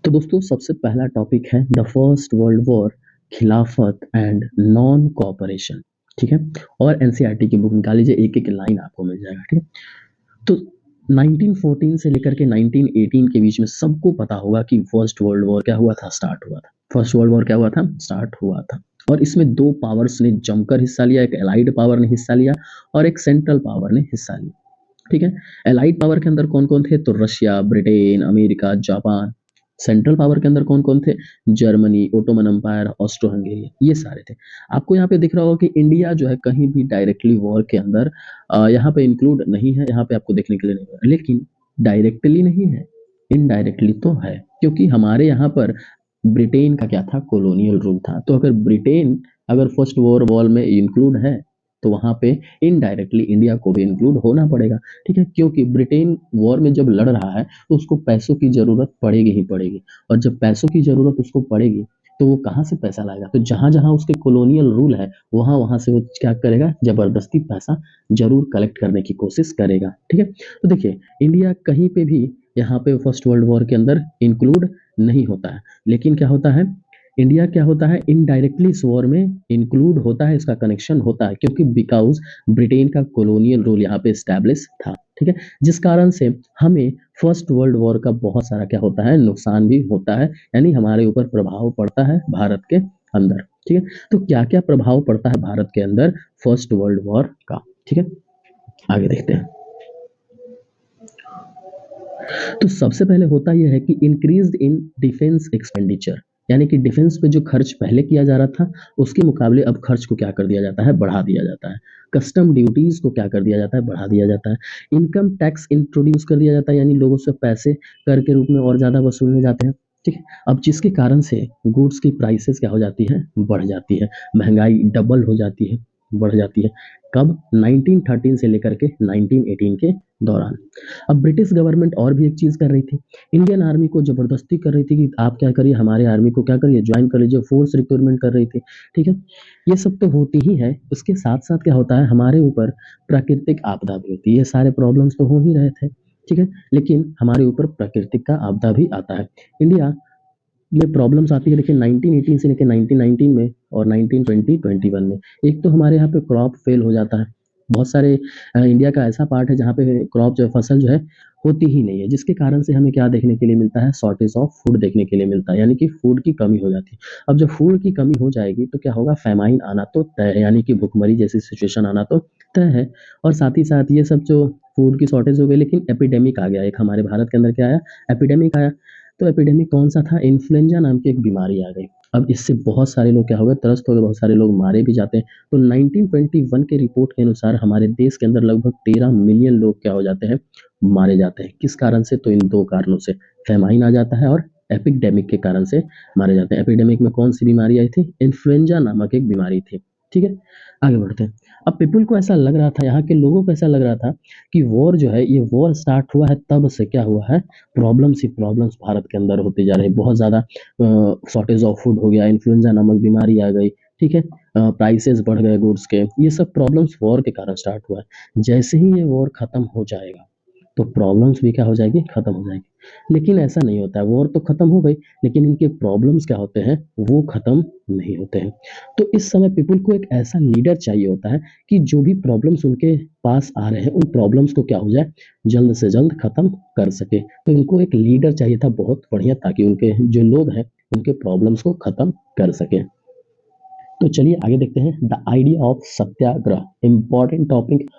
तो दोस्तों सबसे पहला टॉपिक है द फर्स्ट वर्ल्ड वॉर, खिलाफत एंड नॉन कोऑपरेशन। ठीक है। और एनसीईआरटी की बुक निकाल लीजिए, एक एक लाइन आपको मिल जाएगा। ठीक है। तो 1914 से लेकर के 1918 के बीच में सबको पता होगा कि फर्स्ट वर्ल्ड वॉर क्या हुआ था, स्टार्ट हुआ था। फर्स्ट वर्ल्ड वॉर क्या हुआ था, स्टार्ट हुआ था। और इसमें दो पावर्स ने जमकर हिस्सा लिया, एक एलाइड पावर ने हिस्सा लिया और एक सेंट्रल पावर ने हिस्सा लिया। ठीक है। एलाइड पावर के अंदर कौन कौन थे, तो Russia, Britain, America, Japan. Central power के अंदर कौन कौन थे, Germany, Ottoman empire, Austro Hungary, ये सारे थे। आपको यहाँ पे दिख रहा होगा कि इंडिया जो है कहीं भी डायरेक्टली वॉर के अंदर यहाँ पे इंक्लूड नहीं है, यहाँ पे आपको देखने के लिए नहीं मिला, लेकिन डायरेक्टली नहीं है, इनडायरेक्टली तो है, क्योंकि हमारे यहाँ पर ब्रिटेन का क्या था, कॉलोनियल रूल था। तो अगर ब्रिटेन अगर फर्स्ट वॉर वॉर में इंक्लूड है तो वहां पे इनडायरेक्टली इंडिया को भी इंक्लूड होना पड़ेगा। ठीक है, क्योंकि ब्रिटेन वॉर में जब लड़ रहा है तो उसको पैसों की जरूरत पड़ेगी ही पड़ेगी, और जब पैसों की जरूरत उसको पड़ेगी तो वो कहाँ से पैसा लाएगा, तो जहां जहां उसके कॉलोनियल रूल है वहां वहां से वो क्या करेगा, जबरदस्ती पैसा जरूर कलेक्ट करने की कोशिश करेगा। ठीक है। तो देखिए, इंडिया कहीं पे भी यहाँ पे फर्स्ट वर्ल्ड वॉर के अंदर इंक्लूड नहीं होता है, लेकिन क्या होता है, इंडिया क्या होता है, इनडायरेक्टली इस वॉर में इंक्लूड होता है, इसका कनेक्शन होता है, क्योंकि बिकॉज ब्रिटेन का कॉलोनियल रूल यहाँ पे एस्टैब्लिश था। ठीक है। जिस कारण से हमें फर्स्ट वर्ल्ड वॉर का बहुत सारा क्या होता है, नुकसान भी होता है, यानी हमारे ऊपर प्रभाव पड़ता है भारत के अंदर। ठीक है। तो क्या क्या प्रभाव पड़ता है भारत के अंदर फर्स्ट वर्ल्ड वॉर का। ठीक है, आगे देखते हैं। तो सबसे पहले होता यह है कि इंक्रीज इन डिफेंस एक्सपेंडिचर, यानी कि डिफेंस पे जो खर्च पहले किया जा रहा था उसके मुकाबले अब खर्च को क्या कर दिया जाता है, बढ़ा दिया जाता है। कस्टम ड्यूटीज को क्या कर दिया जाता है, बढ़ा दिया जाता है। इनकम टैक्स इंट्रोड्यूस कर दिया जाता है, यानी लोगों से पैसे कर के रूप में और ज्यादा वसूलने जाते हैं। ठीक है। अब जिसके कारण से गुड्स की प्राइसेस क्या हो जाती है, बढ़ जाती है, महंगाई डबल हो जाती है, बढ़ जाती है। कब, 1913 से लेकर के 1918 के दौरान। अब ब्रिटिश गवर्नमेंट और भी एक चीज कर रही थी, इंडियन आर्मी को जबरदस्ती कर रही थी कि आप क्या करिए, हमारे आर्मी को क्या करिए, ज्वाइन कर लीजिए, फोर्स रिक्रूटमेंट कर रही थी। ठीक है। ये सब तो होती ही है, उसके साथ साथ क्या होता है, हमारे ऊपर प्राकृतिक आपदा भी होती है। ये सारे प्रॉब्लम्स तो हो ही रहे थे। ठीक है। लेकिन हमारे ऊपर प्राकृतिक का आपदा भी आता है। इंडिया में प्रॉब्लम्स आती है, लेकिन 1918 से लेकर 1919 में और 1921 में एक तो हमारे यहाँ पे क्रॉप फेल हो जाता है। बहुत सारे इंडिया का ऐसा पार्ट है जहाँ पे क्रॉप जो है, फसल जो है होती ही नहीं है, जिसके कारण से हमें क्या देखने के लिए मिलता है, शॉर्टेज ऑफ फूड देखने के लिए मिलता है, यानी कि फूड की कमी हो जाती है। अब जब फूड की कमी हो जाएगी तो क्या होगा, फेमाइन आना तो तय है, यानी कि भुखमरी जैसी सिचुएशन आना तो तय है। और साथ ही साथ ये सब जो फूड की शॉर्टेज हो गई, लेकिन एपिडेमिक आ गया एक हमारे भारत के अंदर, क्या आया, एपिडेमिक आया। तो एपिडेमिक कौन सा था, इन्फ्लुएंजा नाम की एक बीमारी आ गई। अब इससे बहुत सारे लोग क्या हो गए, त्रस्त हो गए, बहुत सारे लोग मारे भी जाते हैं। तो 1921 के रिपोर्ट के अनुसार हमारे देश के अंदर लगभग 13 मिलियन लोग क्या हो जाते हैं, मारे जाते हैं। किस कारण से, तो इन दो कारणों से, फेमाइन आ जाता है और एपिडेमिक के कारण से मारे जाते हैं। एपिडेमिक में कौन सी बीमारी आई थी, इन्फ्लुएंजा नामक एक बीमारी थी। ठीक है। आगे बढ़ते हैं। अब पीपल को ऐसा लग रहा था, यहाँ के लोगों को ऐसा लग रहा था कि वॉर जो है, ये वॉर स्टार्ट हुआ है तब से क्या हुआ है, प्रॉब्लम्स ही प्रॉब्लम्स भारत के अंदर होते जा रहे हैं। बहुत ज़्यादा शॉर्टेज ऑफ फूड हो गया, इन्फ्लुएंजा नामक बीमारी आ गई। ठीक है। प्राइसेस बढ़ गए गुड्स के, ये सब प्रॉब्लम्स वॉर के कारण स्टार्ट हुआ है। जैसे ही ये वॉर खत्म हो जाएगा तो प्रॉब्लम्स भी क्या हो जाएगी, खत्म हो जाएगी। लेकिन ऐसा नहीं होता है, वॉर तो खत्म हो गई लेकिन इनके प्रॉब्लम्स क्या होते हैं, वो खत्म नहीं होते हैं। तो इस समय पीपल को एक ऐसा लीडर चाहिए होता है कि जो भी प्रॉब्लम्स उनके पास आ रहे हैं उन प्रॉब्लम्स को क्या हो जाए, जल्द से जल्द खत्म कर सके। तो इनको एक लीडर चाहिए था बहुत बढ़िया, ताकि उनके जो लोग हैं उनके प्रॉब्लम्स को खत्म कर सके। तो चलिए आगे देखते हैं, the idea of Satyagraha, important topic